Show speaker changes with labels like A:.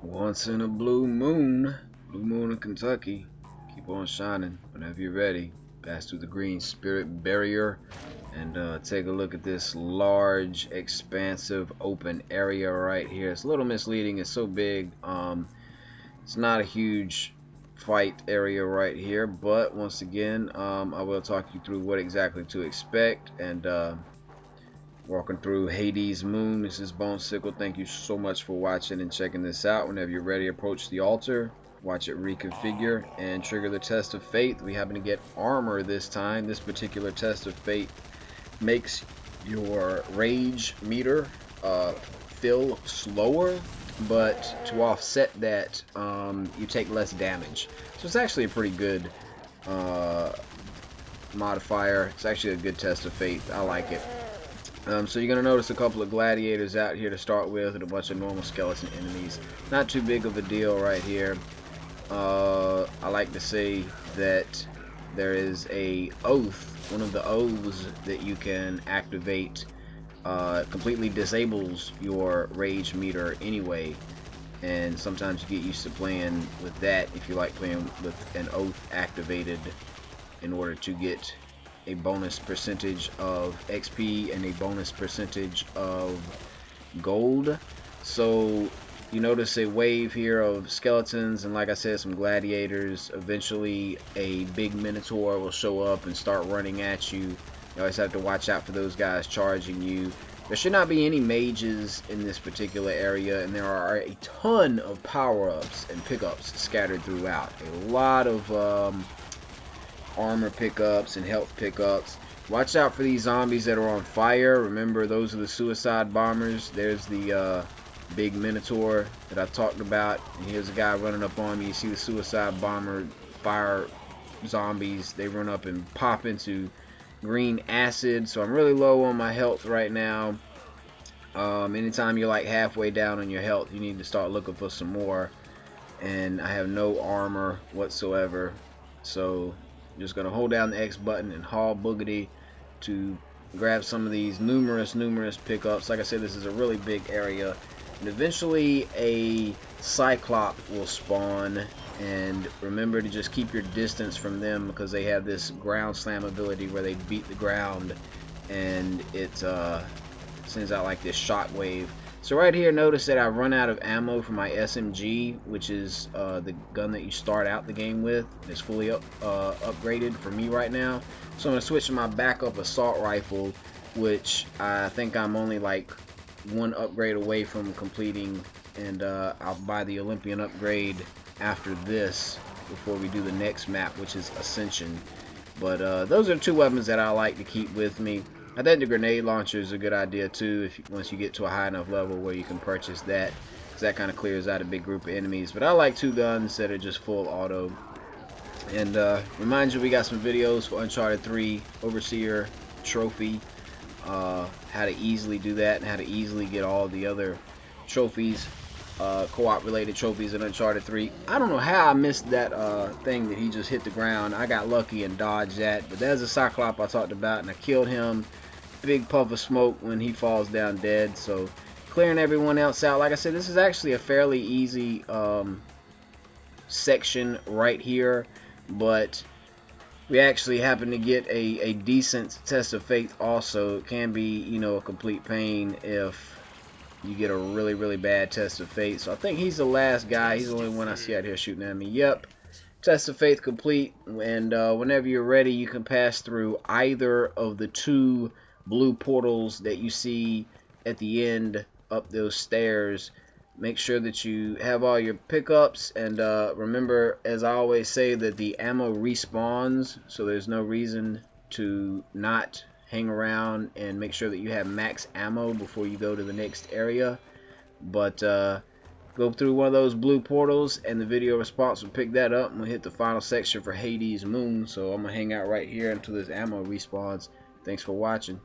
A: Once in a blue moon in Kentucky. Keep on shining. Whenever you're ready, pass through the green spirit barrier and take a look at this large, expansive, open area right here. It's a little misleading. It's so big. It's not a huge fight area right here, but once again, I will talk you through what exactly to expect and walking through Hades Moon. This is BoneSickle. Thank you so much for watching and checking this out. Whenever you're ready, approach the altar, watch it reconfigure, and trigger the test of fate. We happen to get armor this time. This particular test of fate makes your rage meter fill slower, but to offset that, you take less damage. So it's actually a pretty good modifier. It's actually a good test of fate. I like it. So you're going to notice a couple of gladiators out here to start with and a bunch of normal skeleton enemies. Not too big of a deal right here. I like to say that there is a oath. One of the oaths that you can activate completely disables your rage meter anyway. And sometimes you get used to playing with that if you like playing with an oath activated in order to get a bonus percentage of XP and a bonus percentage of gold. So you notice a wave here of skeletons and, like I said, some gladiators. Eventually a big minotaur will show up and start running at you. You always have to watch out for those guys charging you. There should not be any mages in this particular area, and there are a ton of power-ups and pickups scattered throughout. A lot of armor pickups and health pickups. Watch out for these zombies that are on fire. Remember, those are the suicide bombers. There's the big minotaur that I talked about, and here's a guy running up on me. You see the suicide bomber fire zombies. They run up and pop into green acid. So I'm really low on my health right now. Anytime you're like halfway down on your health, you need to start looking for some more, and I have no armor whatsoever, so I'm just gonna hold down the X button and haul boogity to grab some of these numerous pickups. Like I said, this is a really big area, and eventually a cyclop will spawn, and remember to just keep your distance from them because they have this ground slam ability where they beat the ground and it sends out like this shockwave. So right here, notice that I run out of ammo for my SMG, which is the gun that you start out the game with. It's fully upgraded for me right now. So I'm going to switch to my backup assault rifle, which I think I'm only like one upgrade away from completing, and I'll buy the Olympian upgrade after this before we do the next map, which is Ascension. But those are two weapons that I like to keep with me. I think the grenade launcher is a good idea too, once you get to a high enough level where you can purchase that, because that kind of clears out a big group of enemies. But I like two guns that are just full auto. And remind you, we got some videos for Uncharted 3 Overseer Trophy, how to easily do that and how to easily get all the other trophies, co-op related trophies in Uncharted 3. I don't know how I missed that thing that he just hit the ground. I got lucky and dodged that, but there's a cyclop I talked about, and I killed him. Big puff of smoke when he falls down dead. So clearing everyone else out. Like I said, this is actually a fairly easy section right here, but we actually happen to get a decent test of faith also. It can be, you know, a complete pain if you get a really bad test of fate. So I think he's the last guy. He's the only one I see out here shooting at me. Yep, test of faith complete. And whenever you're ready, you can pass through either of the two blue portals that you see at the end up those stairs. Make sure that you have all your pickups, and remember, as I always say, that the ammo respawns, so there's no reason to not hang around and make sure that you have max ammo before you go to the next area. But go through one of those blue portals and the video response will pick that up, and we'll hit the final section for Hades Moon. So I'm gonna hang out right here until this ammo respawns. Thanks for watching.